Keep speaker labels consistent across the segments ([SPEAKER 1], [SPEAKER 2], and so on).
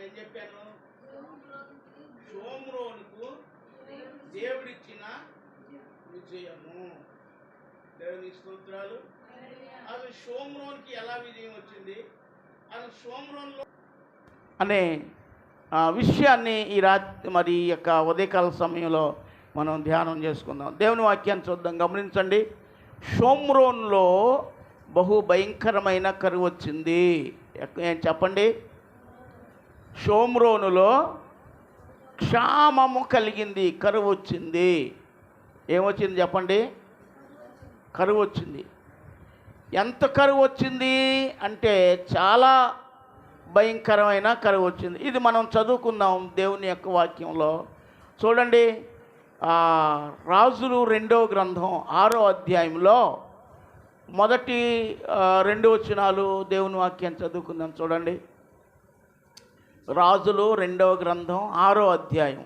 [SPEAKER 1] ఏం చెప్పాను? షోమ్రోనుకు దేవుడిచ్చిన విజయము. దేవుని స్తోత్రాలు. అది షోమ్రోన్కి ఎలా విజయం వచ్చింది? అది షోమ్రోన్లో అనే విషయాన్ని ఈ మరి యొక్క ఉదయకాల సమయంలో మనం ధ్యానం చేసుకుందాం. దేవుని వాక్యాన్ని చూద్దాం, గమనించండి. షోమ్రోన్లో బహు భయంకరమైన కరువు వచ్చింది. ఏం చెప్పండి? షోమ్రోనులో క్షామము కలిగింది, కరువు వచ్చింది. ఏమొచ్చింది చెప్పండి? కరువు వచ్చింది. ఎంత కరువు వచ్చింది అంటే చాలా భయంకరమైన కరువు వచ్చింది. ఇది మనం చదువుకుందాం దేవుని యొక్క వాక్యంలో. చూడండి, రాజులు 2వ గ్రంథం 6వ అధ్యాయంలో మొదటి 2 వచనాలు దేవుని వాక్యాన్ని చదువుకుందాం. చూడండి, రాజులు 2వ గ్రంథం 6వ అధ్యాయం.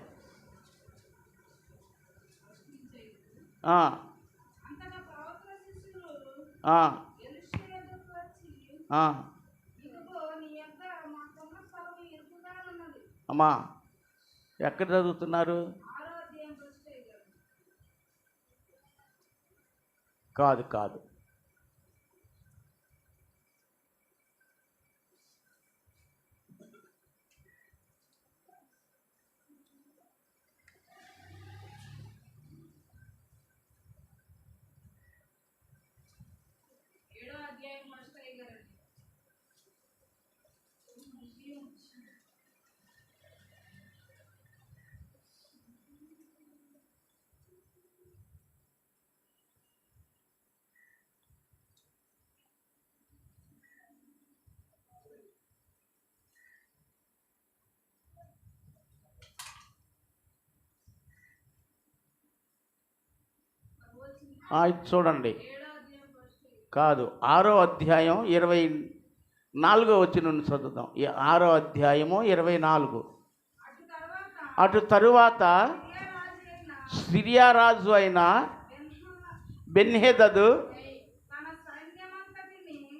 [SPEAKER 1] అమ్మా, ఎక్కడ చదువుతున్నారు? కాదు కాదు, చూడండి, కాదు, 6వ అధ్యాయం 24వ వచనం చదువుదాం. 6వ అధ్యాయము 24. అటు తరువాత సిరియా రాజు అయిన బెన్హెదదు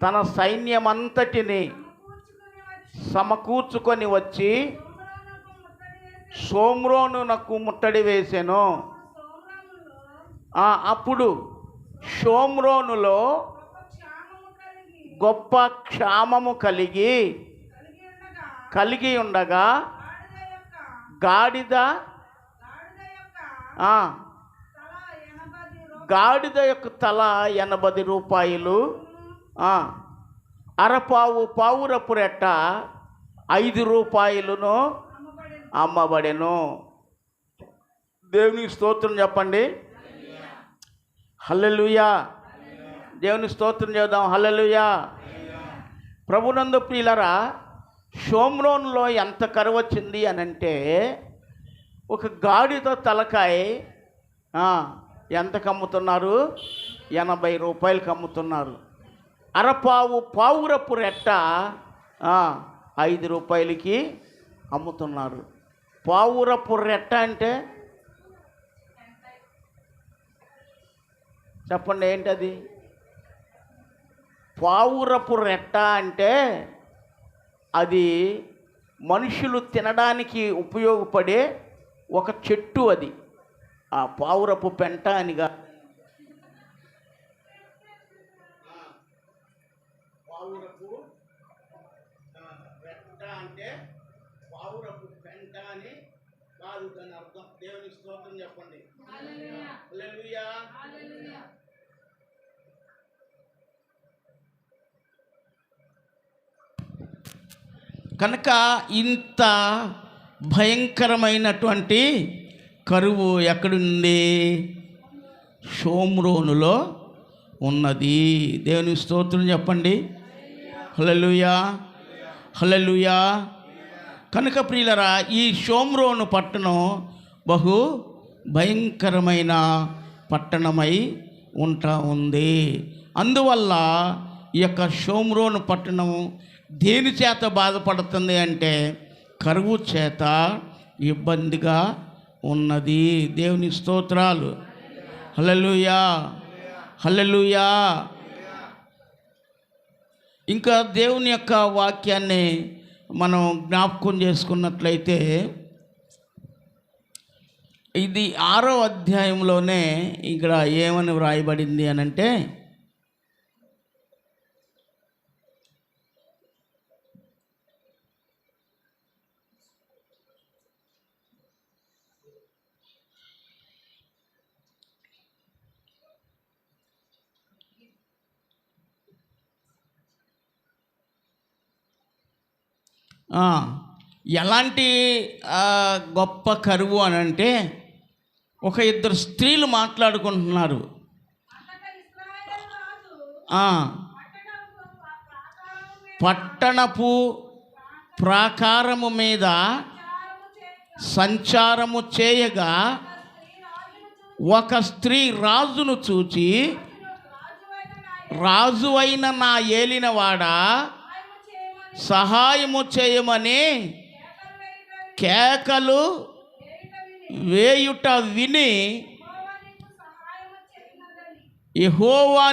[SPEAKER 1] తన సైన్యమంతటిని సమకూర్చుకొని వచ్చి షోమ్రోనునకు ముట్టడి వేసెను. అప్పుడు షోమ్రోనులో గొప్ప క్షామము కలిగి ఉండగా గాడిద యొక్క తల 80 రూపాయలు, అరపావు పావురపు రెట్ట 5 రూపాయలను అమ్మబడెను. దేవునికి స్తోత్రం చెప్పండి. హల్లెలూయా. దేవుని స్తోత్రం చేద్దాం. హల్లెలూయా. ప్రభునందు ప్రియులరా, షోమ్రోన్లో ఎంత కరువు వచ్చింది అని అంటే, ఒక గాడిద తలకాయ ఎంతకు అమ్ముతున్నారు? 80 రూపాయలకు అమ్ముతున్నారు. అరపావు పావురపు రెట్ట 5 రూపాయలకి అమ్ముతున్నారు. పావురపు రెట్ట అంటే చెప్పండి, ఏంటది? పావురపు రెట్ట అంటే అది మనుషులు తినడానికి ఉపయోగపడే ఒక చెట్టు. అది ఆ పావురపు పెంట అనిగా. పావురపు రెట్ట అంటే పావురపు పెంట అని కాదు దాని అర్థం. దేవుని స్తోత్రం చెప్పండి. హల్లెలూయా. కనుక ఇంత భయంకరమైనటువంటి కరువు ఎక్కడుంది? షోమ్రోనులో ఉన్నది. దేవుని స్తోత్రం చెప్పండి. హల్లెలూయా, హల్లెలూయా. కనుక ప్రియులరా, ఈ షోమ్రోను పట్టణం బహు భయంకరమైన పట్టణమై ఉంటా ఉంది. అందువల్ల ఈ యొక్క షోమ్రోను పట్టణం దేని చేత బాధపడుతుంది అంటే కరువు చేత ఇబ్బందిగా ఉన్నది. దేవుని స్తోత్రాలు. హల్లెలూయా, హల్లెలూయా. ఇంకా దేవుని యొక్క వాక్యాన్ని మనం జ్ఞాపకం చేసుకున్నట్లయితే ఇది 6వ అధ్యాయంలోనే ఇక్కడ ఏమని వ్రాయబడింది అని అంటే, ఎలాంటి గొప్ప కరువు అని అంటే, ఒక ఇద్దరు స్త్రీలు మాట్లాడుకుంటున్నారు. పట్టణపు ప్రాకారము మీద సంచారము చేయగా ఒక స్త్రీ రాజును చూచి, రాజు అయిన నా ఏలినవాడా సహాయము చేయమని కేకలు వేయుట విని, యెహోవా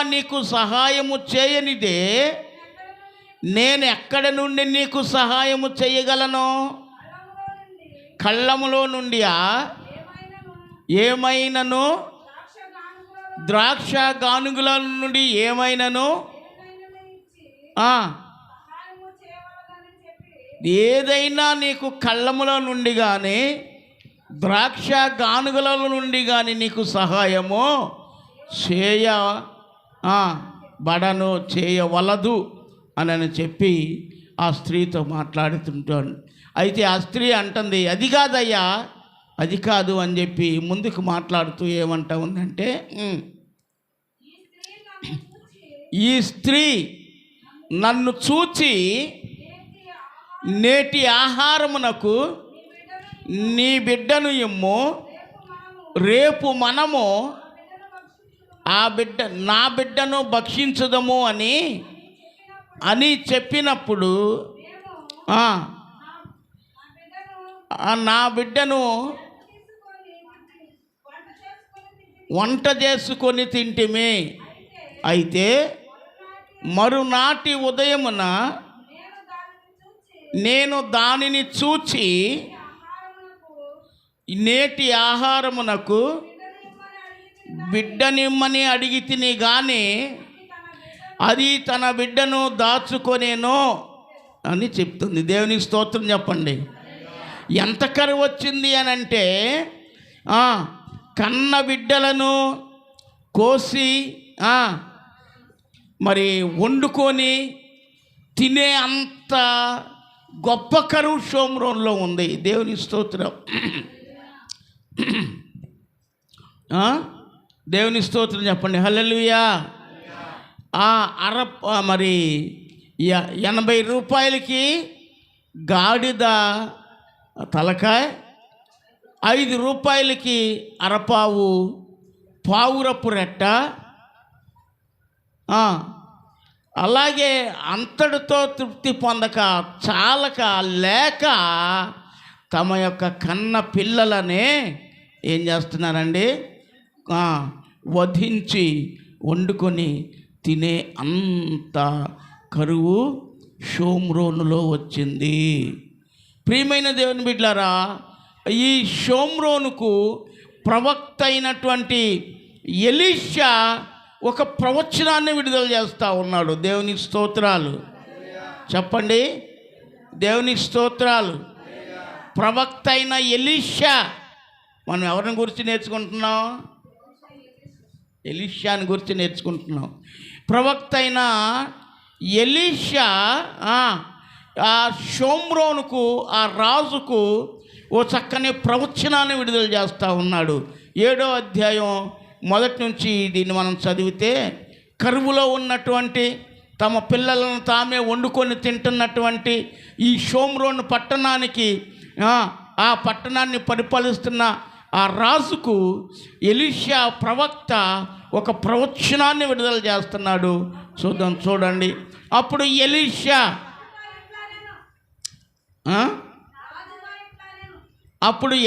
[SPEAKER 1] నీకు సహాయము చేయనిదే నేను ఎక్కడ నుండి నీకు సహాయము చేయగలను? కళ్ళములో నుండి ఏమైనను, ద్రాక్ష గానుగుల నుండి ఏమైనను, ఏదైనా నీకు కళ్ళముల నుండి కానీ ద్రాక్ష గానుగుల నుండి కానీ నీకు సహాయము చేయవలదు అని చెప్పి ఆ స్త్రీతో మాట్లాడుతుంటాను. అయితే ఆ స్త్రీ అంటుంది, అది కాదయ్యా, అది కాదు అని చెప్పి ముందుకు మాట్లాడుతూ ఏమంటా ఉందంటే, ఈ స్త్రీ నన్ను చూచి నేటి ఆహారమునకు నీ బిడ్డను ఇమ్ము, రేపు మనము నా బిడ్డను భక్షించుదము అని చెప్పినప్పుడు నా బిడ్డను వంట చేసుకొని తింటిమి. అయితే మరునాటి ఉదయమున నేను దానిని చూచి నేటి ఆహారమునకు బిడ్డనిమ్మని అడిగి తిని గాని అది తన బిడ్డను దాచుకొనేనో అని చెప్తుంది. దేవునికి స్తోత్రం చెప్పండి. ఎంత కరువు వచ్చింది అని అంటే, కన్న బిడ్డలను కోసి మరి వండుకొని తినే అంత గొప్ప కరువు షోమ్రోన్లో ఉంది. దేవుని స్తోత్రం. దేవుని స్తోత్రం చెప్పండి. హల్లెలూయా. మరి 80 రూపాయలకి గాడిద తలకాయ, 5 రూపాయలకి అరపావు పావురపు రెట్ట, అలాగే అంతటితో తృప్తి పొందక చాలక లేక తమ యొక్క కన్న పిల్లలనే ఏం చేస్తున్నారండి, వధించి వండుకొని తినే అంత కరువు షోమ్రోనులో వచ్చింది. ప్రియమైన దేవుని బిడ్డలారా, ఈ షోమ్రోనుకు ప్రవక్త అయినటువంటి ఎలీషా ఒక ప్రవచనాన్ని విడుదల చేస్తూ ఉన్నాడు. దేవునికి స్తోత్రాలు చెప్పండి. దేవునికి స్తోత్రాలు. ప్రవక్త అయిన ఎలీషా. మనం ఎవరిని గురించి నేర్చుకుంటున్నాం? ఎలీషాని గురించి నేర్చుకుంటున్నాం. ప్రవక్త అయిన ఎలీషా ఆ షోమ్రోనుకు, ఆ రాజుకు ఓ చక్కని ప్రవచనాన్ని విడుదల చేస్తూ ఉన్నాడు. 7వ అధ్యాయం మొదటి నుంచి దీన్ని మనం చదివితే, కరువులో ఉన్నటువంటి తమ పిల్లలను తామే వండుకొని తింటున్నటువంటి ఈ షోమ్రోను పట్టణానికి, ఆ పట్టణాన్ని పరిపాలిస్తున్న ఆ రాజుకు ఎలీషా ప్రవక్త ఒక ప్రవచనాన్ని విడుదల చేస్తున్నాడు. చూడండి. అప్పుడు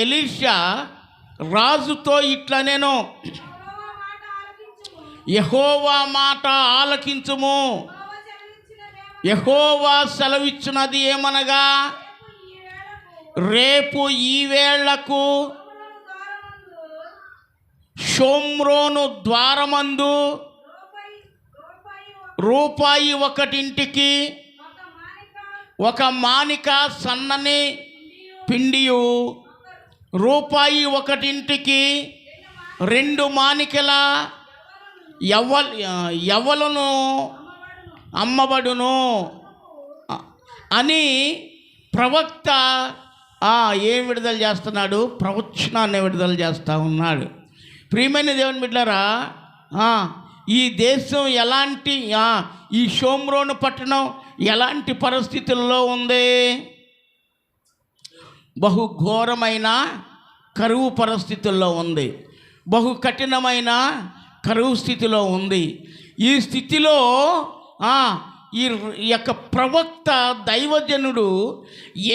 [SPEAKER 1] ఎలీషా రాజుతో ఇట్లా, నేను యెహోవా మాట ఆలకించుము. యెహోవా సెలవిచ్చినది ఏమనగా, రేపు ఈ వేళకు షోమ్రోను ద్వారమందు రూపాయి ఒకటింటికి ఒక మానిక సన్నని పిండియు, రూపాయి ఒకటింటికి 2 మానికల యవ్వలను అమ్మబడును అని ప్రవక్త ఏం విడుదల చేస్తున్నాడు? ప్రవచనాన్ని విడుదల చేస్తూ ఉన్నాడు. ప్రియమైన దేవుని బిడ్డలారా, ఈ దేశం ఎలాంటి, ఈ షోమ్రోను పట్టణం ఎలాంటి పరిస్థితుల్లో ఉంది? బహు ఘోరమైన కరువు పరిస్థితుల్లో ఉంది. బహు కఠినమైన కరువు స్థితిలో ఉంది. ఈ స్థితిలో ఈ యొక్క ప్రవక్త దైవజనుడు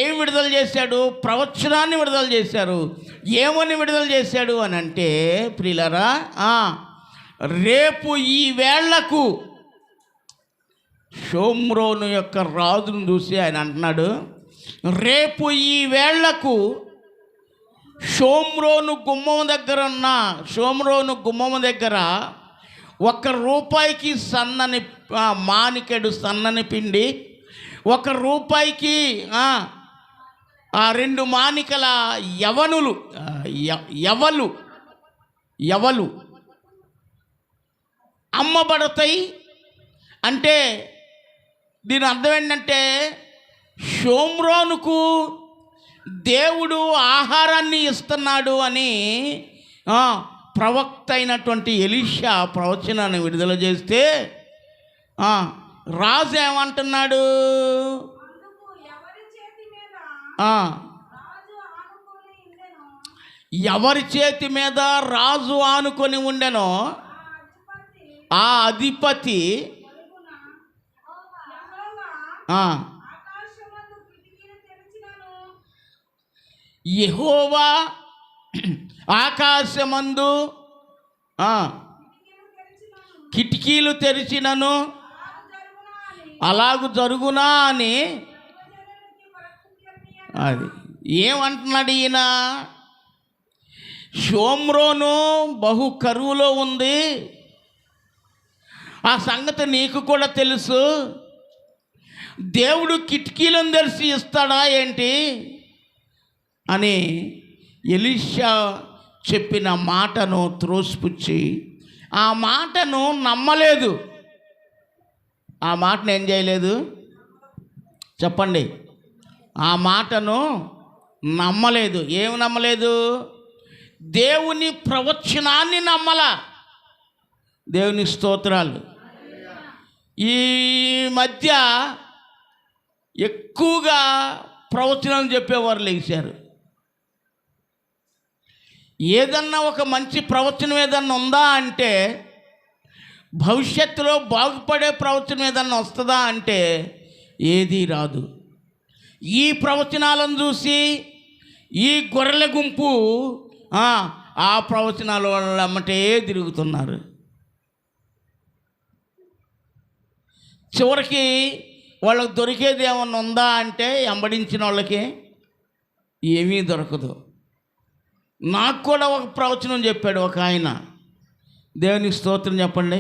[SPEAKER 1] ఏం విడుదల చేశాడు? ప్రవచనాన్ని విడుదల చేశారు. ఏమని విడుదల చేశాడు అని అంటే, ప్రియులారా, రేపు ఈ వేళ్లకు షోమ్రోను యొక్క రాజును చూసి ఆయన అంటున్నాడు, రేపు ఈ వేళ్లకు షోమ్రోను గుమ్మం దగ్గర 1 రూపాయికి సన్నని మానికెడు సన్నని పిండి, 1 రూపాయికి 2 మానికల యవలు అమ్మబడతాయి. అంటే దీని అర్థం ఏంటంటే, షోమ్రోనుకు దేవుడు ఆహారాన్ని ఇస్తున్నాడు అని ప్రవక్త అయినటువంటి ఎలీషా ప్రవచనాన్ని విడుదల చేస్తే, రాజు ఏమంటున్నాడు? ఎవరి చేతి మీద రాజు ఆనుకొని ఉండెనో ఆ అధిపతి యెహోవా ఆకాశమందు కిటికీలు తెరిచినను అలాగు జరుగునా అని అది ఏమంటున్నాడు ఈయన? షోమ్రోను బహు కరువులో ఉంది, ఆ సంగతి నీకు కూడా తెలుసు. దేవుడు కిటికీలను తెరిచి ఇస్తాడా ఏంటి అని ఎలీషా చెప్పిన మాటను త్రోసిపుచ్చి ఆ మాటను నమ్మలేదు. ఆ మాటను ఏం చేయలేదు? చెప్పండి. ఆ మాటను నమ్మలేదు. ఏమి నమ్మలేదు? దేవుని ప్రవచనాన్ని నమ్మలా. దేవుని స్తోత్రాలు. ఈ మధ్య ఎక్కువగా ప్రవచనం చెప్పేవారు లేచారు. ఏదన్నా ఒక మంచి ప్రవచనం ఏదన్నా ఉందా అంటే, భవిష్యత్తులో బాగుపడే ప్రవచనం ఏదన్నా వస్తుందా అంటే ఏదీ రాదు. ఈ ప్రవచనాలను చూసి ఈ గొర్రెల గుంపు ఆ ప్రవచనాల వల్ల అమ్మటే తిరుగుతున్నారు. చివరికి వాళ్ళకి దొరికేది ఏమన్నా ఉందా అంటే, వెంబడించిన వాళ్ళకి ఏమీ దొరకదు. నాకు కూడా ఒక ప్రవచనం చెప్పాడు ఒక ఆయన. దేవుని స్తోత్రం చెప్పండి,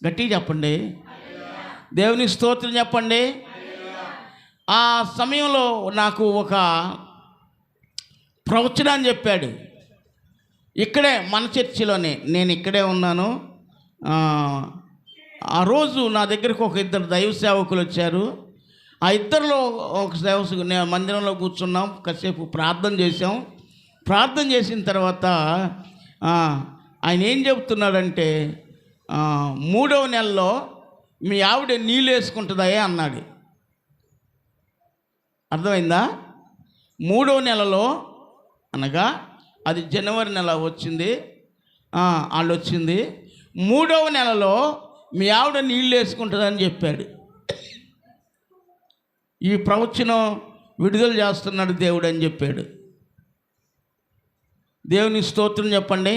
[SPEAKER 1] గట్టిగా చెప్పండి. దేవుని స్తోత్రం చెప్పండి. ఆ సమయంలో నాకు ఒక ప్రవచనాన్ని చెప్పాడు. ఇక్కడే మన చర్చిలోనే, నేను ఇక్కడే ఉన్నాను. ఆ రోజు నా దగ్గరకు ఒక 2 దైవ సేవకులు వచ్చారు. ఆ ఇద్దరిలో ఒక సేవకు నేను మందిరంలో కూర్చున్నాం, కాసేపు ప్రార్థన చేసాం. ప్రార్థన చేసిన తర్వాత ఆయన ఏం చెబుతున్నాడంటే, 3వ నెలలో మీ ఆవిడ నీళ్ళు వేసుకుంటుందా అన్నాడు. అర్థమైందా? 3వ నెలలో అనగా అది జనవరి నెల వచ్చింది, వాళ్ళు వచ్చింది. 3వ నెలలో మీ ఆవిడ నీళ్ళు వేసుకుంటుందని చెప్పాడు. ఈ ప్రవచనం విడుదల చేస్తున్నాడు దేవుడు అని చెప్పాడు. దేవుని స్తోత్రం చెప్పండి.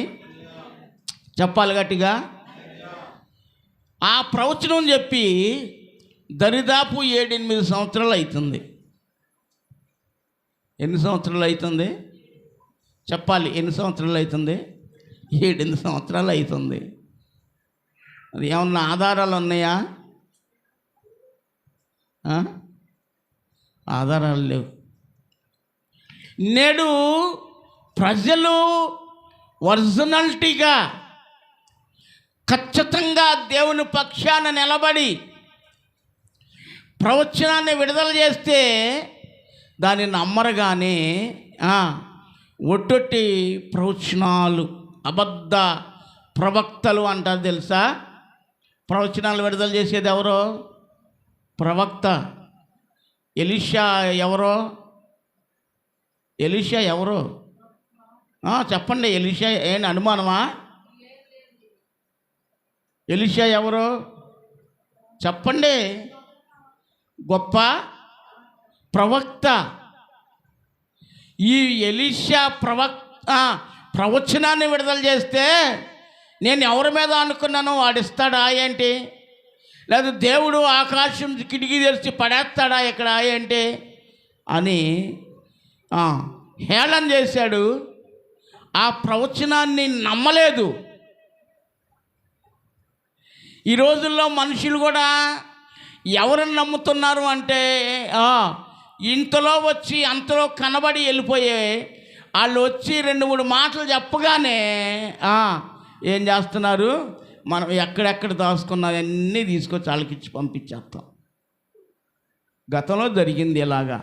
[SPEAKER 1] చెప్పాలి గట్టిగా. ఆ ప్రవచనం చెప్పి దరిదాపు 7-8 సంవత్సరాలు అవుతుంది. ఎన్ని సంవత్సరాలు అవుతుంది చెప్పాలి? ఎన్ని సంవత్సరాలు అవుతుంది? 7-8 సంవత్సరాలు అవుతుంది. అది ఏమన్నా ఆధారాలు ఉన్నాయా? ఆధారాలు లేవు. నేడు ప్రజలు ఒరిజినాలిటీగా ఖచ్చితంగా దేవుని పక్షాన నిలబడి ప్రవచనాన్ని విడుదల చేస్తే దాన్ని నమ్మరు. కానీ ఒట్టొట్టి ప్రవచనాలు, అబద్ధ ప్రవక్తలు అంటారు. తెలుసా? ప్రవచనాలు విడుదల చేసేది ఎవరో? ప్రవక్త. ఎలీషా ఎవరో? ఎలీషా ఎవరో చెప్పండి. ఎలీషా ఏంటి అనుమానమా? ఎలీషా ఎవరో చెప్పండి. గొప్ప ప్రవక్త. ఈ ఎలీషా ప్రవచనాన్ని విడుదల చేస్తే నేను ఎవరి మీద అనుకున్నానో వాడిస్తాడా ఏంటి? లేదా దేవుడు ఆకాశం కిటికీ తెరిచి పడేస్తాడా ఇక్కడ ఏంటి అని హేళన చేశాడు. ఆ ప్రవచనాన్ని నమ్మలేదు. ఈ రోజుల్లో మనుషులు కూడా ఎవరిని నమ్ముతున్నారు అంటే ఇంతలో వచ్చి అంతలో కనబడి వెళ్ళిపోయే వాళ్ళు వచ్చి 2-3 మాటలు చెప్పగానే ఏం చేస్తున్నారు? మనం ఎక్కడెక్కడ దాచుకున్నవన్నీ తీసుకొచ్చి వాళ్ళకిచ్చి పంపించేస్తాం. గతంలో జరిగింది ఇలాగా.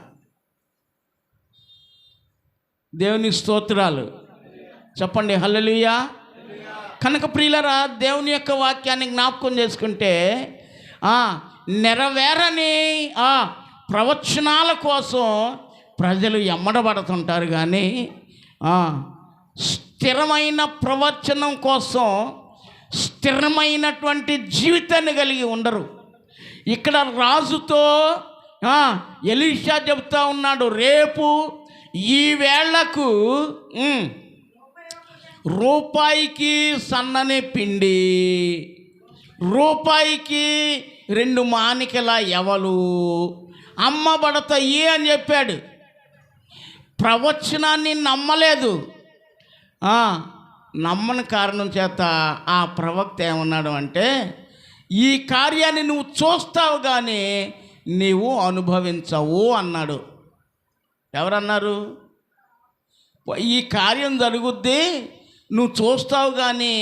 [SPEAKER 1] దేవుని స్తోత్రాలు చెప్పండి. హల్లెలూయా. కనుక ప్రియులరా, దేవుని యొక్క వాక్యాన్ని జ్ఞాపకం చేసుకుంటే నెరవేరని ప్రవచనాల కోసం ప్రజలు ఎమ్మడబడుతుంటారు. కానీ స్థిరమైన ప్రవచనం కోసం స్థిరమైనటువంటి జీవితాన్ని కలిగి ఉండరు. ఇక్కడ రాజుతో ఎలీషా చెబుతా ఉన్నాడు, రేపు ఈ వేళకు రూపాయికి సన్నని పిండి, రూపాయికి 2 మానికల ఎవలు అమ్మబడతాయి అని చెప్పాడు. ప్రవచనాన్ని నమ్మలేదు. నమ్మని కారణం చేత ఆ ప్రవక్త ఏమన్నాడు అంటే, ఈ కార్యాన్ని నువ్వు చూస్తావు కానీ నీవు అనుభవించవు అన్నాడు. ఎవరన్నారు? ఈ కార్యం జరుగుద్ది, నువ్వు చూస్తావు కానీ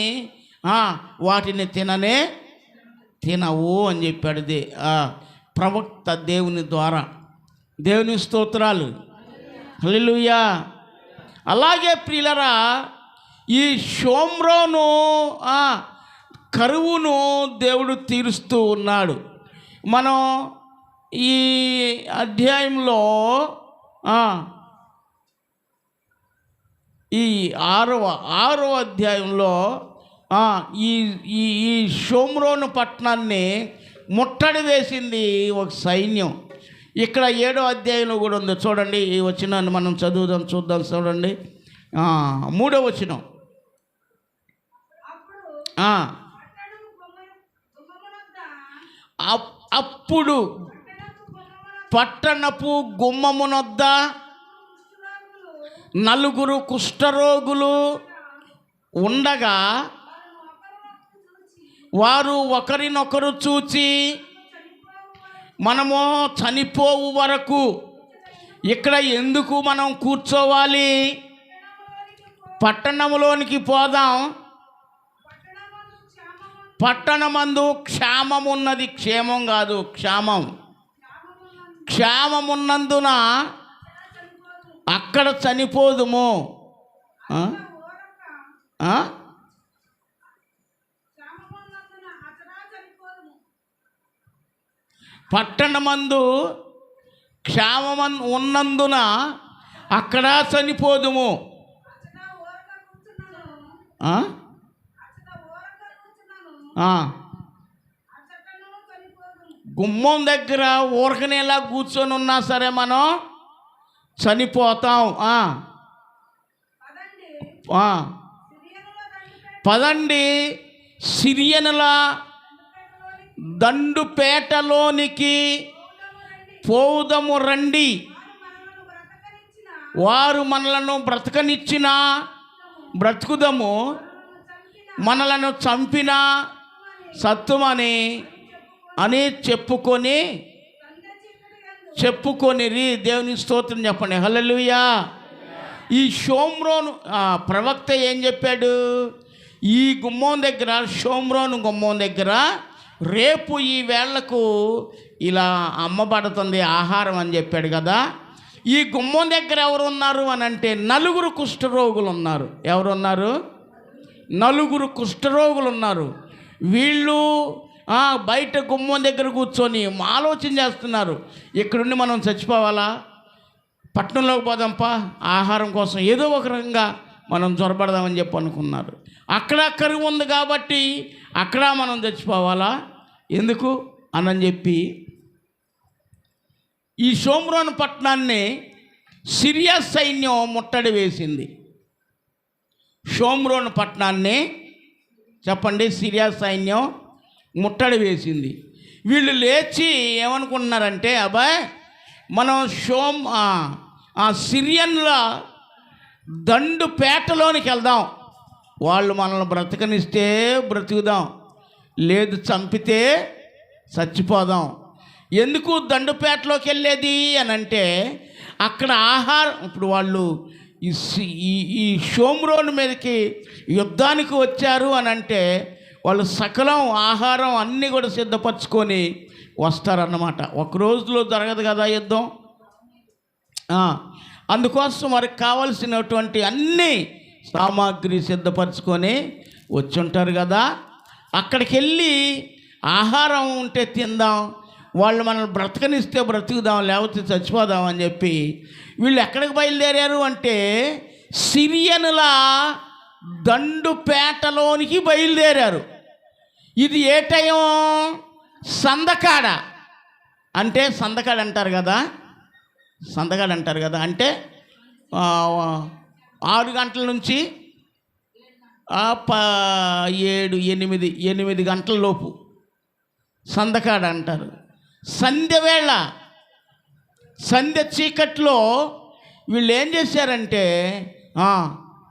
[SPEAKER 1] వాటిని తినవు అని చెప్పాడు ప్రవక్త దేవుని ద్వారా. దేవుని స్తోత్రాలు. హల్లెలూయా. అలాగే ప్రియులరా, ఈ షోమ్రోను కరువును దేవుడు తీరుస్తూ ఉన్నాడు. మనం ఈ అధ్యాయంలో ఈ 6వ అధ్యాయంలో ఈ షోమ్రోను పట్టణాన్ని ముట్టడి వేసింది ఒక సైన్యం. ఇక్కడ 7వ అధ్యాయంలో కూడా ఉంది. చూడండి, ఈ వచనాన్ని మనం చూద్దాం. చూడండి 3వ వచనం. అప్పుడు పట్టణపు గుమ్మమునొద్ద 4 కుష్ఠరోగులు ఉండగా వారు ఒకరినొకరు చూచి, మనము చనిపోవు వరకు ఇక్కడ ఎందుకు మనం కూర్చోవాలి? పట్టణంలోనికి పోదాం. పట్టణమందు క్షామమున్నది. క్షేమం కాదు, క్షామం. క్షామమున్నందున అక్కడ చనిపోదుము. పట్టణమందు క్షామం ఉన్నందున అక్కడ చనిపోదుము. గుమ్మం దగ్గర ఊరకనేలా కూర్చొని ఉన్నా సరే మనం చనిపోతాం. పదండి, సిరియనుల దండుపేటలోనికి పోవుదము రండి. వారు మనలను బ్రతకనిచ్చిన బ్రతుకుదము, మనలను చంపిన సత్తుమని అని చెప్పుకొనిరి. దేవుని స్తోత్రం చెప్పండి. హల్లెలూయా. ఈ షోమ్రోను ప్రవక్త ఏం చెప్పాడు? ఈ గుమ్మం దగ్గర, షోమ్రోను గుమ్మం దగ్గర రేపు ఈ వేళ్లకు ఇలా అమ్మబడుతుంది ఆహారం అని చెప్పాడు కదా. ఈ గుమ్మం దగ్గర ఎవరు ఉన్నారు అని అంటే 4 కుష్ఠరోగులు ఉన్నారు. ఎవరున్నారు? 4 కుష్ఠరోగులు ఉన్నారు. వీళ్ళు బయట గుమ్మం దగ్గర కూర్చొని ఆలోచన చేస్తున్నారు, ఇక్కడుండి మనం చచ్చిపోవాలా, పట్టణంలోకి పోదాంపా, ఆహారం కోసం ఏదో ఒక రకంగా మనం జొరబడదామని చెప్పి అనుకున్నారు. అక్కడ కరువు ఉంది కాబట్టి అక్కడ మనం చచ్చిపోవాలా ఎందుకు అని చెప్పి ఈ షోమ్రోను పట్టణాన్ని సిరియా సైన్యం ముట్టడి వేసింది. షోమ్రోను పట్టణాన్ని చెప్పండి, సిరియా సైన్యం ముట్టడి వేసింది. వీళ్ళు లేచి ఏమనుకుంటున్నారంటే, అబ్బాయి మనం సిరియన్ల దండుపేటలోనికి వెళ్దాం, వాళ్ళు మనల్ని బ్రతకనిస్తే బ్రతుకుదాం, లేదు చంపితే చచ్చిపోదాం. ఎందుకు దండుపేటలోకి వెళ్ళేది అని అంటే, అక్కడ ఆహారం, ఇప్పుడు వాళ్ళు ఈ షోమ్రోను మీదకి యుద్ధానికి వచ్చారు అని అంటే వాళ్ళు సకలం ఆహారం అన్నీ కూడా సిద్ధపరచుకొని వస్తారన్నమాట. ఒక రోజులో జరగదు కదా యుద్ధం. అందుకోసం వారికి కావలసినటువంటి అన్ని సామాగ్రి సిద్ధపరచుకొని వచ్చుంటారు కదా. అక్కడికి వెళ్ళి ఆహారం ఉంటే తిందాం, వాళ్ళు మనల్ని బ్రతకనిస్తే బ్రతుకుదాం, లేకపోతే చచ్చిపోదాం అని చెప్పి వీళ్ళు ఎక్కడికి బయలుదేరారు అంటే సిరియనుల దండుపేటలోనికి బయలుదేరారు. ఇది ఏ టైం? సందకాడ అంటే సందకాడ అంటారు కదా, సందకాడ అంటారు కదా, అంటే 6 గంటల నుంచి 8 గంటల లోపు సందకాడ అంటారు. సంధ్యవేళ, సంధ్య చీకట్లో వీళ్ళు ఏం చేశారంటే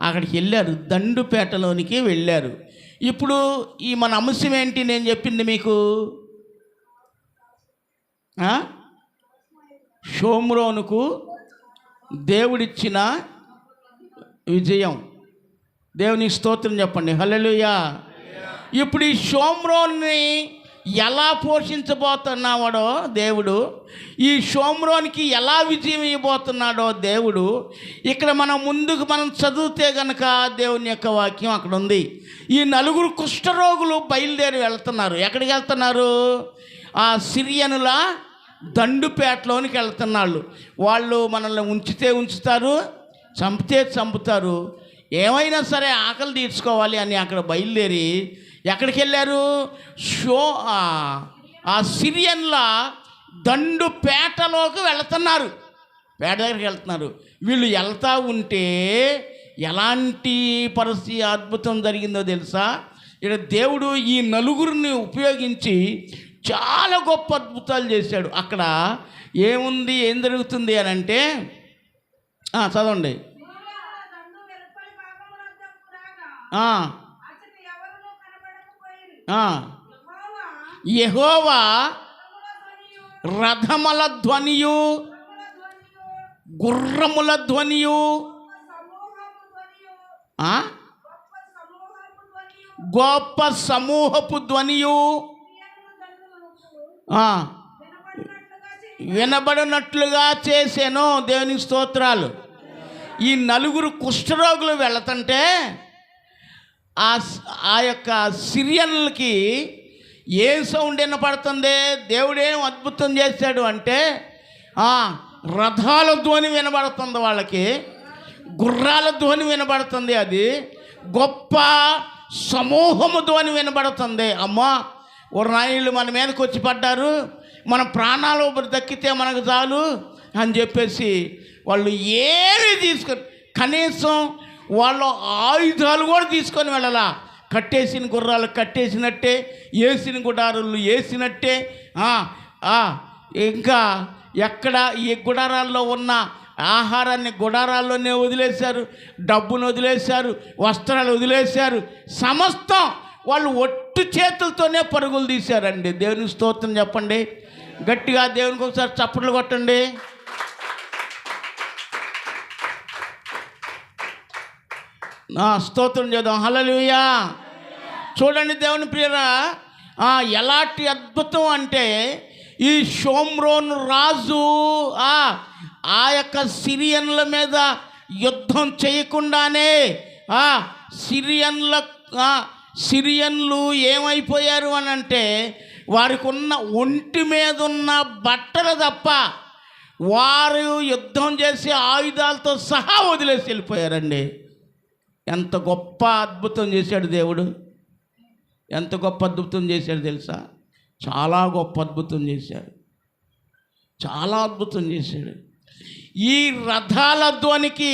[SPEAKER 1] అక్కడికి వెళ్ళారు, దండుపేటలోనికి వెళ్ళారు. ఇప్పుడు ఈ మన అంశం ఏంటి? నేను చెప్పింది మీకు షోమ్రోనుకు దేవుడిచ్చిన విజయం. దేవుని స్తోత్రం చెప్పండి. హల్లెలూయా. ఇప్పుడు ఈ షోమ్రోన్ని ఎలా పోషించబోతున్నాడో దేవుడు, ఈ షోమ్రోనికి ఎలా విజయం ఇవ్వబోతున్నాడో దేవుడు, ఇక్కడ ముందుకు మనం చదివితే కనుక దేవుని యొక్క వాక్యం అక్కడ ఉంది. ఈ 4 కుష్ఠరోగులు బయలుదేరి వెళ్తున్నారు. ఎక్కడికి వెళ్తున్నారు? ఆ సిరియనుల దండుపేటలోనికి వెళ్తున్నాళ్ళు. వాళ్ళు మనల్ని ఉంచితే ఉంచుతారు, చంపితే చంపుతారు, ఏమైనా సరే ఆకలి తీర్చుకోవాలి అని అక్కడ బయలుదేరి ఎక్కడికి వెళ్ళారు? ఆ సిరియన్ల దండుపేటలోకి వెళ్తున్నారు, పేట దగ్గరికి వెళ్తున్నారు. వీళ్ళు వెళ్తూ ఉంటే ఎలాంటి పరిస్థితి అద్భుతం జరిగిందో తెలుసా? ఇక్కడ దేవుడు ఈ 4 ఉపయోగించి చాలా గొప్ప అద్భుతాలు చేశాడు. అక్కడ ఏముంది, ఏం జరుగుతుంది అని అంటే చదవండి. యెహోవా రథముల ధ్వనియు గుర్రముల ధ్వనియు గొప్ప సమూహపు ధ్వనియు వినబడినట్లుగా చేశాను. దేవునికి స్తోత్రాలు. ఈ 4 కుష్ఠరోగులు వెళుతుంటే ఆ యొక్క సిరియన్లకి ఏం సౌండ్ వినపడుతుంది? దేవుడేం అద్భుతం చేశాడు అంటే రథాల ధ్వని వినబడుతుంది, వాళ్ళకి గుర్రాల ధ్వని వినబడుతుంది, అది గొప్ప సమూహము ధ్వని వినబడుతుంది. అమ్మా ఓ నాయకులు మన మీదకి వచ్చి పడ్డారు, మన ప్రాణాలు దక్కితే మనకు చాలు అని చెప్పేసి వాళ్ళు ఏమీ తీసుకొని, కనీసం వాళ్ళు ఆయుధాలు కూడా తీసుకొని వెళ్ళాలా, కట్టేసిన గుర్రాలు కట్టేసినట్టే, వేసిన గుడారాలు వేసినట్టే. ఇంకా ఎక్కడ ఈ గుడారాల్లో ఉన్న ఆహారాన్ని గుడారాల్లోనే వదిలేశారు, డబ్బును వదిలేశారు, వస్త్రాలు వదిలేశారు. సమస్తం వాళ్ళు ఒట్టు చేతులతోనే పరుగులు తీశారండి. దేవునికి స్తోత్రం చెప్పండి. గట్టిగా దేవునికి ఒకసారి చప్పట్లు కొట్టండి. స్తోత్రం చేద్దాం. హల్లెలూయా. చూడండి దేవుని ప్రియరా, ఎలాంటి అద్భుతం అంటే ఈ షోమ్రోను రాజు ఆ యొక్క సిరియన్ల మీద యుద్ధం చేయకుండానే సిరియన్లు ఏమైపోయారు అని అంటే వారికి ఉన్న ఒంటి మీద ఉన్న బట్టలు తప్ప వారు యుద్ధం చేసే ఆయుధాలతో సహా వదిలేసి వెళ్ళిపోయారండి. ఎంత గొప్ప అద్భుతం చేశాడు దేవుడు! ఎంత గొప్ప అద్భుతం చేశాడు తెలుసా? చాలా గొప్ప అద్భుతం చేశాడు. చాలా అద్భుతం చేశాడు. ఈ రథాల ధ్వనికి,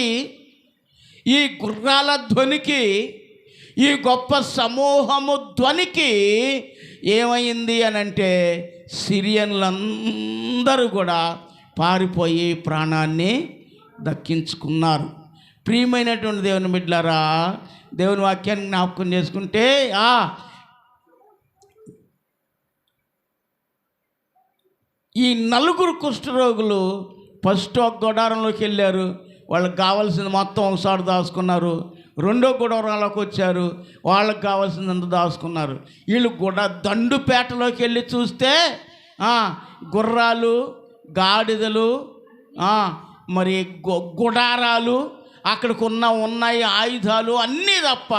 [SPEAKER 1] ఈ గుర్రాల ధ్వనికి, ఈ గొప్ప సమూహము ధ్వనికి ఏమైంది అని అంటే సిరియన్లందరూ కూడా పారిపోయి ప్రాణాన్ని దక్కించుకున్నారు. ప్రియమైనటువంటి దేవుని బిడ్డలారా, దేవుని వాక్యాన్ని జ్ఞాపకం చేసుకుంటే ఈ 4 కుష్ఠరోగులు ఫస్ట్ ఒక గుడారంలోకి వెళ్ళారు. వాళ్ళకి కావాల్సింది మొత్తం ఒకసారి దాచుకున్నారు. రెండో గుడారంలోకి వచ్చారు, వాళ్ళకి కావాల్సిందంతా దాచుకున్నారు. వీళ్ళు దండుపేటలోకి వెళ్ళి చూస్తే గుర్రాలు, గాడిదలు, మరి గుడారాలు, అక్కడికి ఉన్నాయి ఆయుధాలు అన్నీ తప్ప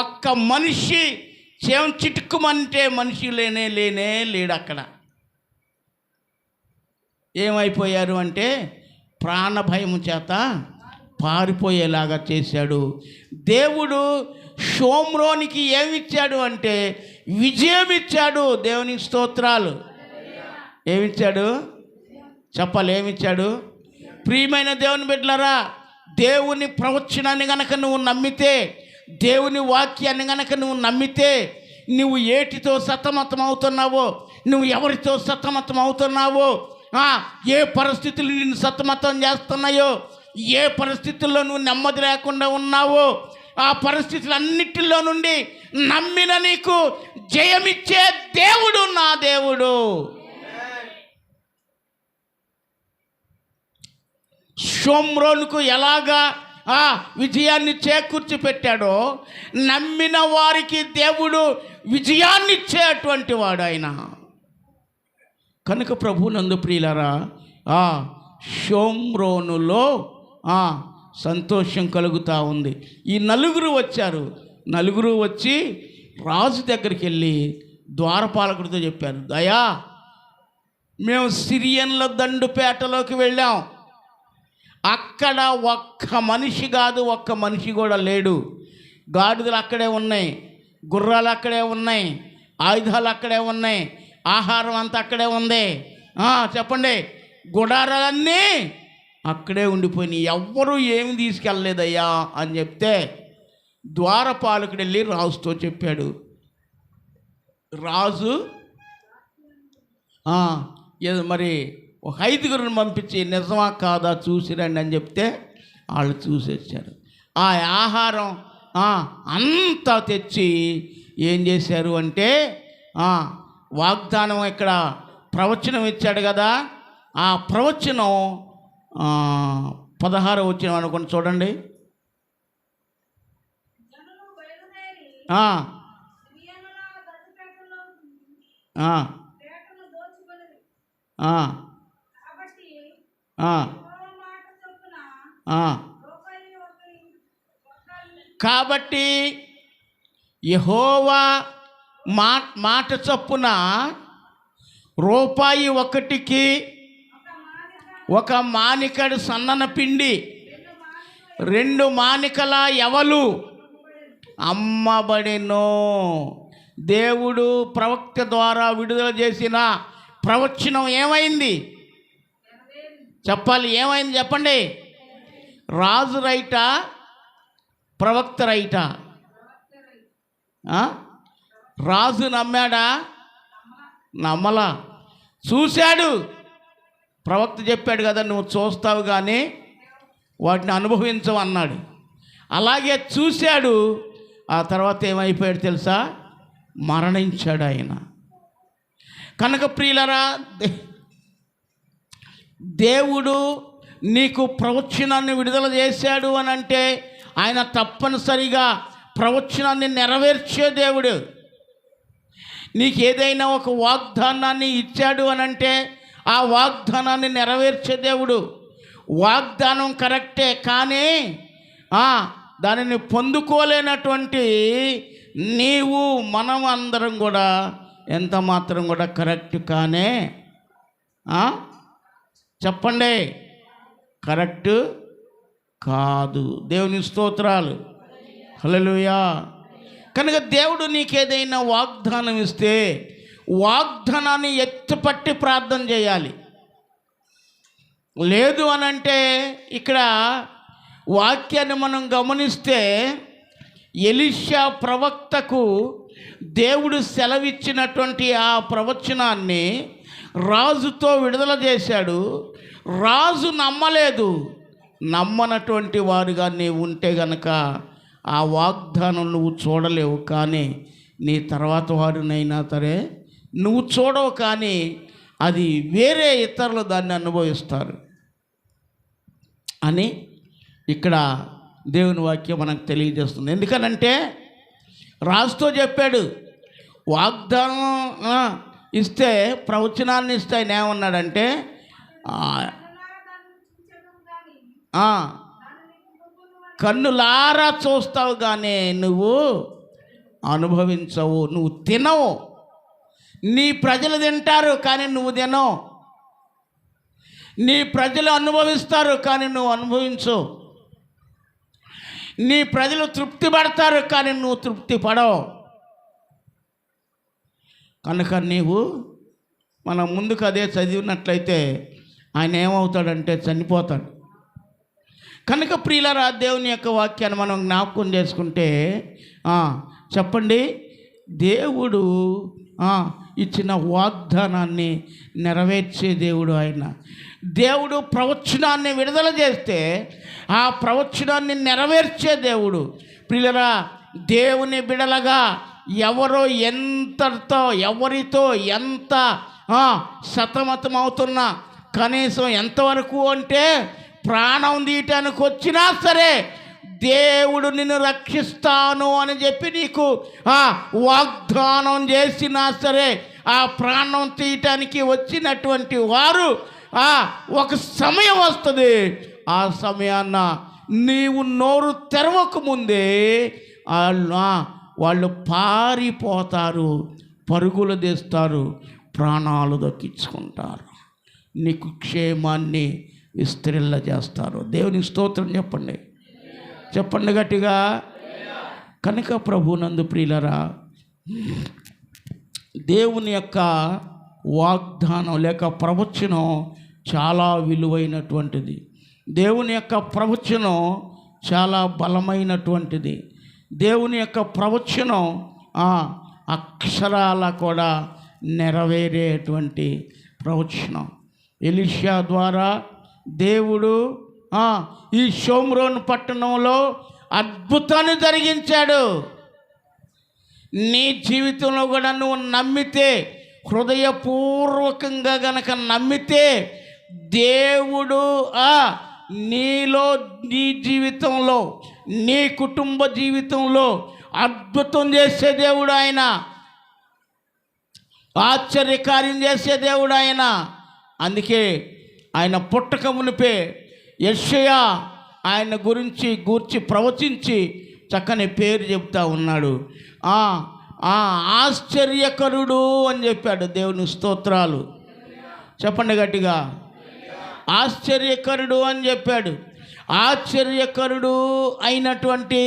[SPEAKER 1] ఒక్క మనిషి చిటుక్కుమంటే మనిషి లేనే లేడు అక్కడ. ఏమైపోయారు అంటే ప్రాణభయం చేత పారిపోయేలాగా చేశాడు. దేవుడు షోమ్రోనికి ఏమిచ్చాడు అంటే విజయం ఇచ్చాడు. దేవునికి స్తోత్రాలు. ఏమిచ్చాడు చెప్పాలి? ఏమిచ్చాడు? ప్రియమైన దేవుని బిడ్డలారా, దేవుని ప్రవచనాన్ని గనక నువ్వు నమ్మితే, దేవుని వాక్యాన్ని గనక నువ్వు నమ్మితే, నువ్వు ఏటితో సతమతం అవుతున్నావో, నువ్వు ఎవరితో సతమతం అవుతున్నావో, ఏ పరిస్థితులు నిన్ను సతమతం చేస్తున్నాయో, ఏ పరిస్థితుల్లో నువ్వు నెమ్మది లేకుండా ఉన్నావో, ఆ పరిస్థితులన్నిటిలో నుండి నమ్మిన నీకు జయమిచ్చే దేవుడు నా దేవుడు. షోమ్రోనుకు ఎలాగా విజయాన్ని చేకూర్చి పెట్టాడో, నమ్మిన వారికి దేవుడు విజయాన్ని ఇచ్చేటువంటి వాడు ఆయన. కనుక ప్రభునందు ప్రియులారా, షోమ్రోనులో సంతోషం కలుగుతూ ఉంది. ఈ 4 వచ్చారు. 4 వచ్చి రాజు దగ్గరికి వెళ్ళి ద్వారపాలకుడితో చెప్పారు, దయా, మేము సిరియన్ల దండుపేటలోకి వెళ్ళాం. అక్కడ ఒక్క మనిషి కాదు, ఒక్క మనిషి కూడా లేడు. గాడిదలు అక్కడే ఉన్నాయి, గుర్రాలు అక్కడే ఉన్నాయి, ఆయుధాలు అక్కడే ఉన్నాయి, ఆహారం అంతా అక్కడే ఉంది. చెప్పండి, గుడారాలన్నీ అక్కడే ఉండిపోయినాయి, ఎవ్వరూ ఏమి తీసుకెళ్ళలేదయ్యా అని చెప్తే ద్వారపాలకుడు వెళ్ళి రాజుతో చెప్పాడు. రాజు ఏదో మరి ఒక 5 పంపించి నిజమా కాదా చూసిరండి అని చెప్తే వాళ్ళు చూసేసారు. ఆ ఆహారం అంతా తెచ్చి ఏం చేశారు అంటే వాగ్దానం ఇక్కడ ప్రవచనం ఇచ్చాడు కదా, ఆ ప్రవచనం 16వ వచనం అనుకోండి, చూడండి. కాబట్టి యెహోవా మాట చొప్పున రూపాయి 1కి ఒక మానికడు సన్నన పిండి, 2 మానికల ఎవలు అమ్మబడెను. దేవుడు ప్రవక్త ద్వారా విడుదల చేసిన ప్రవచనం ఏమైంది చెప్పాలి? ఏమైంది చెప్పండి? రాజు రైటా, ప్రవక్త రైటా? ఆ? రాజు నమ్మాడా? నమ్మలా. చూశాడు. ప్రవక్త చెప్పాడు కదా, నువ్వు చూస్తావు కానీ వాటిని అనుభవించవు అన్నాడు. అలాగే చూశాడు. ఆ తర్వాత ఏమైపోయాడు తెలుసా? మరణించాడు ఆయన. కనుక ప్రియులరా, దేవుడు నీకు ప్రవచనాన్ని విడుదల చేశాడు అని అంటే ఆయన తప్పనిసరిగా ప్రవచనాన్ని నెరవేర్చే దేవుడు. నీకు ఏదైనా ఒక వాగ్దానాన్ని ఇచ్చాడు అని అంటే ఆ వాగ్దానాన్ని నెరవేర్చే దేవుడు. వాగ్దానం కరెక్టే, కానీ దానిని పొందుకోలేనటువంటి నీవు మనం అందరం కూడా ఎంత మాత్రం కూడా కరెక్ట్ కానే. చెప్పండి, కరెక్ట్ కాదు. దేవుని స్తోత్రాలు, హల్లెలూయా. కనుక దేవుడు నీకేదైనా వాగ్దానం ఇస్తే వాగ్దానాన్ని ఎత్తుపట్టి ప్రార్థన చేయాలి. లేదు అనంటే ఇక్కడ వాక్యాన్ని మనం గమనిస్తే ఎలీషా ప్రవక్తకు దేవుడు సెలవిచ్చినటువంటి ఆ ప్రవచనాన్ని రాజుతో విడుదల చేశాడు. రాజు నమ్మలేదు. నమ్మనటువంటి వారుగా నీవు ఉంటే గనక ఆ వాగ్దానం నువ్వు చూడలేవు, కానీ నీ తర్వాత వారినైనా సరే నువ్వు చూడవు, కానీ అది వేరే ఇతరులు దాన్ని అనుభవిస్తారు అని ఇక్కడ దేవుని వాక్యం మనకు తెలియజేస్తుంది. ఎందుకనంటే రాజుతో చెప్పాడు, వాగ్దానం ఇస్తే, ప్రవచనాన్ని ఇస్తే ఆయన ఏమన్నాడంటే కన్నులారా చూస్తావు కానీ నువ్వు అనుభవించవు, నువ్వు తినవు. నీ ప్రజలు తింటారు కానీ నువ్వు తినవు. నీ ప్రజలు అనుభవిస్తారు కానీ నువ్వు అనుభవించవు. నీ ప్రజలు తృప్తి పడతారు కానీ నువ్వు తృప్తి పడవు. కనుక నీవు మనం ముందుకు అదే చదివినట్లయితే ఆయన ఏమవుతాడంటే చనిపోతాడు. కనుక ప్రియులారా, దేవుని యొక్క వాక్యాన్ని మనం జ్ఞాపకం చేసుకుంటే చెప్పండి, దేవుడు ఇచ్చిన వాగ్దానాన్ని నెరవేర్చే దేవుడు ఆయన. దేవుడు ప్రవచనాన్ని విడుదల చేస్తే ఆ ప్రవచనాన్ని నెరవేర్చే దేవుడు. ప్రియులారా, దేవుని బిడలగా ఎవరితో ఎంత సతమతం అవుతున్నా, కనీసం ఎంతవరకు అంటే ప్రాణం తీయటానికి వచ్చినా సరే దేవుడు నిన్ను రక్షిస్తాను అని చెప్పి నీకు వాగ్దానం చేసినా సరే ఆ ప్రాణం తీయటానికి వచ్చినటువంటి వారు ఒక సమయం వస్తుంది. ఆ సమయాన్న నీవు నోరు తెరవకముందే వాళ్ళు పారిపోతారు, పరుగులు తీస్తారు, ప్రాణాలు దక్కించుకుంటారు, నీకు క్షేమాన్ని విస్తరిల్ల చేస్తారు. దేవుని స్తోత్రం చెప్పండి, చెప్పండి గట్టిగా. కనుక ప్రభునందు ప్రియులరా, దేవుని యొక్క వాగ్దానం లేక ప్రవచనం చాలా విలువైనటువంటిది. దేవుని యొక్క ప్రవచనం చాలా బలమైనటువంటిది. దేవుని యొక్క ప్రవచనం అక్షరాల కూడా నెరవేరేటువంటి ప్రవచనం. ఎలీషా ద్వారా దేవుడు ఈ షోమ్రోన్ పట్టణంలో అద్భుతాన్ని జరిగించాడు. నీ జీవితంలో కూడా నువ్వు నమ్మితే, హృదయపూర్వకంగా గనక నమ్మితే, దేవుడు నీలో, నీ జీవితంలో, నీ కుటుంబ జీవితంలో అద్భుతం చేసే దేవుడు ఆయన. ఆశ్చర్యకార్యం చేసే దేవుడు ఆయన. అందుకే ఆయన పుట్టక మునిపే యెషయా ఆయన గూర్చి ప్రవచించి చక్కని పేరు చెప్తా ఉన్నాడు. ఆశ్చర్యకరుడు అని చెప్పాడు. దేవుని స్తోత్రాలు చెప్పండి గట్టిగా. ఆశ్చర్యకరుడు అని చెప్పాడు. ఆశ్చర్యకరుడు అయినటువంటి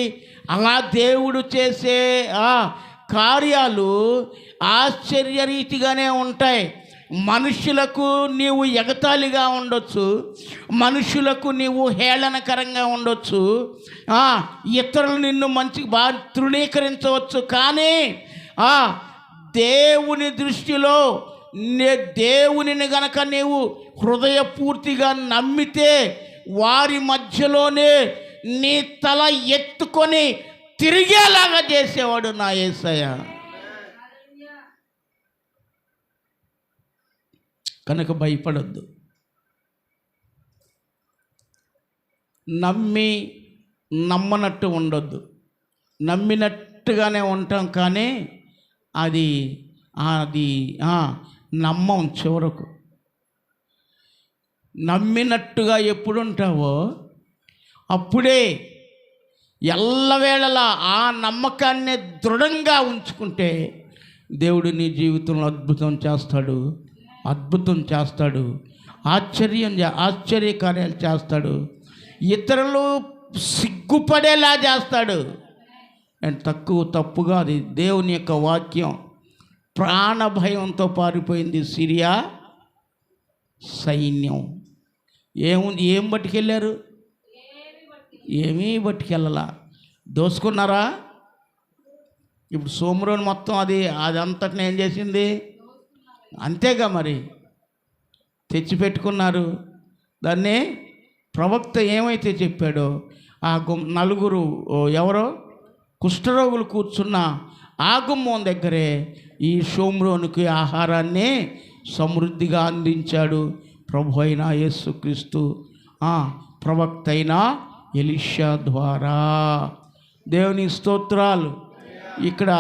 [SPEAKER 1] అలా దేవుడు చేసే కార్యాలు ఆశ్చర్యరీతిగానే ఉంటాయి. మనుషులకు నీవు ఎగతాళిగా ఉండొచ్చు, మనుషులకు నీవు హేళనకరంగా ఉండొచ్చు, ఇతరులు నిన్ను మంచిగా తృణీకరించవచ్చు. కానీ దేవుని దృష్టిలో దేవునిని గనక నీవు హృదయపూర్తిగా నమ్మితే వారి మధ్యలోనే నీ తల ఎత్తుకొని తిరిగేలాగా చేసేవాడు నా యేసయ్య. కనుక భయపడొద్దు. నమ్మనట్టు ఉండొద్దు. నమ్మినట్టుగానే ఉంటాం, కానీ అది నమ్మం. చివరకు నమ్మినట్టుగా ఎప్పుడు ఉంటావో అప్పుడే ఎల్లవేళలా ఆ నమ్మకాన్ని దృఢంగా ఉంచుకుంటే దేవుడు నీ జీవితంలో అద్భుతం చేస్తాడు, ఆశ్చర్యకార్యాలు చేస్తాడు, ఇతరులు సిగ్గుపడేలా చేస్తాడు. అండ్ తప్పుగా అది దేవుని యొక్క వాక్యం. ప్రాణభయంతో పారిపోయింది సిరియా సైన్యం. ఏం పట్టుకెళ్ళారు? ఏమీ పట్టుకెళ్ళలా. దోసుకున్నారా? ఇప్పుడు సోమరోని మొత్తం అదంతటిని ఏం చేసింది? అంతేగా మరి, తెచ్చిపెట్టుకున్నారు. దాన్ని ప్రవక్త ఏమైతే చెప్పాడో నలుగురు ఎవరో కుష్ఠరోగులు కూర్చున్న ఆ గుమ్మం దగ్గరే ఈ షోమ్రోనుకి ఆహారాన్ని సమృద్ధిగా అందించాడు ప్రభు అయిన యేసుక్రీస్తు ప్రవక్త అయిన ఎలీషా ద్వారా. దేవుని స్తోత్రాలు. ఇక్కడ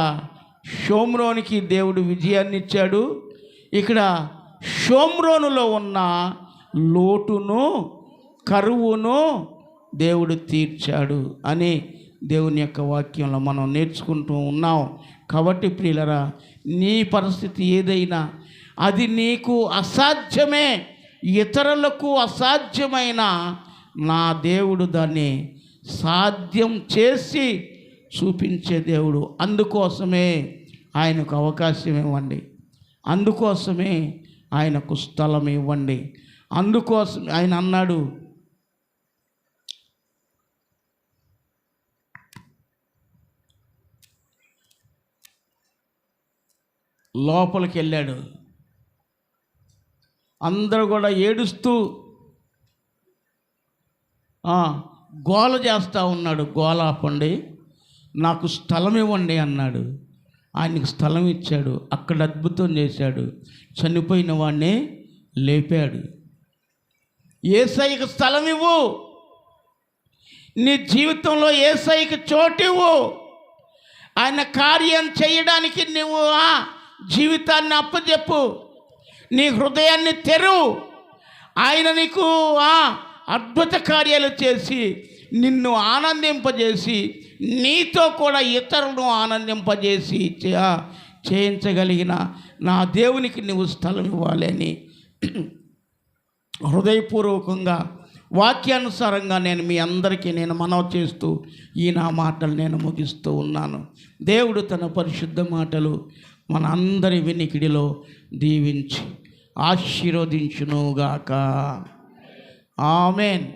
[SPEAKER 1] షోమ్రోనికి దేవుడు విజయాన్ని ఇచ్చాడు. ఇక్కడ షోమ్రోనులో ఉన్న లోటును, కరువును దేవుడు తీర్చాడు అని దేవుని యొక్క వాక్యంలో మనం నేర్చుకుంటూ ఉన్నాం. కాబట్టి ప్రియులరా, నీ పరిస్థితి ఏదైనా అది నీకు అసాధ్యమే, ఇతరులకు అసాధ్యమైన నా దేవుడు దాన్ని సాధ్యం చేసి చూపించే దేవుడు. అందుకోసమే ఆయనకు అవకాశం ఇవ్వండి, అందుకోసమే ఆయనకు స్థలం ఇవ్వండి. అందుకోసం ఆయన అన్నాడు, లోపలికి వెళ్ళాడు. అందరూ కూడా ఏడుస్తూ గోల చేస్తూ ఉన్నాడు. గోల ఆపండి, నాకు స్థలం ఇవ్వండి అన్నాడు. ఆయనకు స్థలం ఇచ్చాడు. అక్కడ అద్భుతం చేశాడు. చనిపోయిన వాడిని లేపాడు. యేసయ్యకు స్థలం ఇవ్వు, నీ జీవితంలో యేసయ్యకు చోటు ఇవ్వు. ఆయన కార్యం చేయడానికి నువ్వు జీవితాన్ని అప్పచెప్పు, నీ హృదయాన్ని తెరువు. ఆయన నీకు అద్భుత కార్యాలు చేసి నిన్ను ఆనందింపజేసి నీతో కూడా ఇతరులను ఆనందింపజేసి చేయించగలిగిన నా దేవునికి నువ్వు స్థలం ఇవ్వాలని హృదయపూర్వకంగా వాక్యానుసారంగా నేను మీ అందరికీ మనవి చేస్తూ నా మాటలు నేను ముగిస్తూ ఉన్నాను. దేవుడు తన పరిశుద్ధ మాటలు మన అందరి వినికిడిలో దీవించి ఆశీర్వదించునుగాక. ఆమేన్.